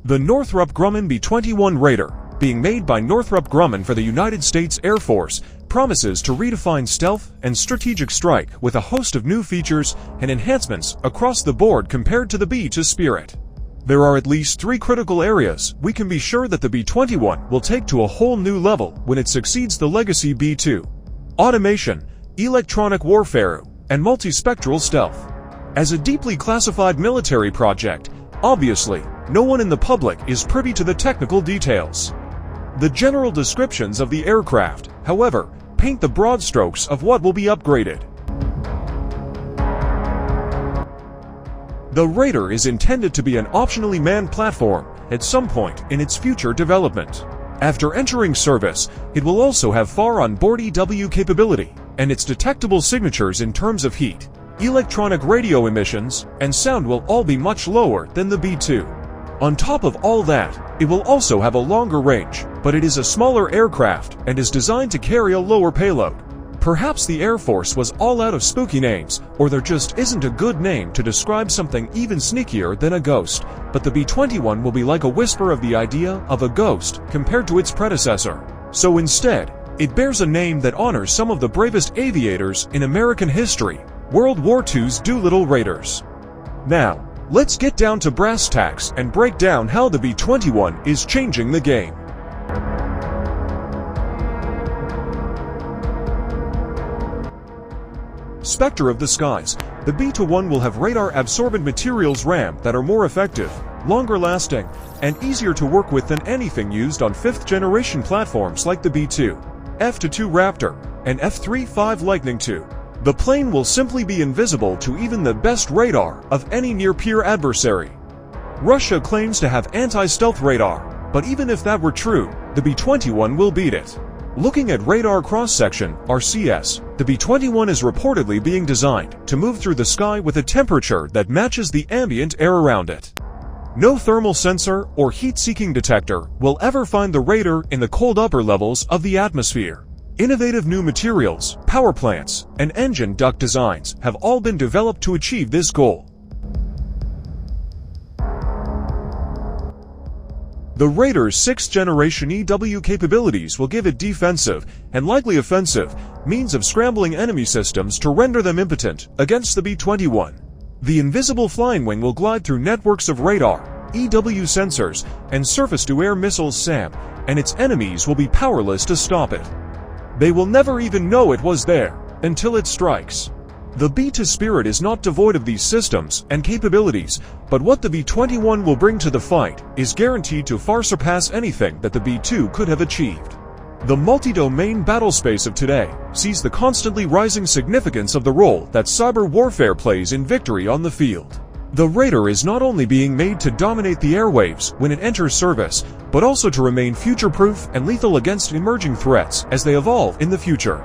The Northrop Grumman B-21 Raider, being made by Northrop Grumman for the United States Air Force, promises to redefine stealth and strategic strike with a host of new features and enhancements across the board compared to the B-2 Spirit. There are at least 3 critical areas we can be sure that the B-21 will take to a whole new level when it succeeds the legacy B-2. Automation, electronic warfare, and multispectral stealth. As a deeply classified military project, obviously, no one in the public is privy to the technical details. The general descriptions of the aircraft, however, paint the broad strokes of what will be upgraded. The Raider is intended to be an optionally manned platform at some point in its future development. After entering service, it will also have far on-board EW capability, and its detectable signatures in terms of heat, electronic radio emissions, and sound will all be much lower than the B-2. On top of all that, it will also have a longer range, but it is a smaller aircraft and is designed to carry a lower payload. Perhaps the Air Force was all out of spooky names, or there just isn't a good name to describe something even sneakier than a ghost, but the B-21 will be like a whisper of the idea of a ghost compared to its predecessor. So instead, it bears a name that honors some of the bravest aviators in American history, World War II's Doolittle Raiders. Now, let's get down to brass tacks and break down how the B-21 is changing the game. Spectre of the skies, the B-21 will have radar-absorbent materials RAM that are more effective, longer-lasting, and easier to work with than anything used on 5th-generation platforms like the B-2, F-22 Raptor, and F-35 Lightning II. The plane will simply be invisible to even the best radar of any near-peer adversary. Russia claims to have anti-stealth radar, but even if that were true, the B-21 will beat it. Looking at radar cross-section, RCS, the B-21 is reportedly being designed to move through the sky with a temperature that matches the ambient air around it. No thermal sensor or heat-seeking detector will ever find the Raider in the cold upper levels of the atmosphere. Innovative new materials, power plants, and engine duct designs have all been developed to achieve this goal. The Raider's 6th-generation EW capabilities will give it defensive, and likely offensive, means of scrambling enemy systems to render them impotent against the B-21. The invisible flying wing will glide through networks of radar, EW sensors, and surface-to-air missiles SAM, and its enemies will be powerless to stop it. They will never even know it was there, until it strikes. The B-2 Spirit is not devoid of these systems and capabilities, but what the B-21 will bring to the fight is guaranteed to far surpass anything that the B-2 could have achieved. The multi-domain battlespace of today sees the constantly rising significance of the role that cyber warfare plays in victory on the field. The Raider is not only being made to dominate the airwaves when it enters service, but also to remain future-proof and lethal against emerging threats as they evolve in the future.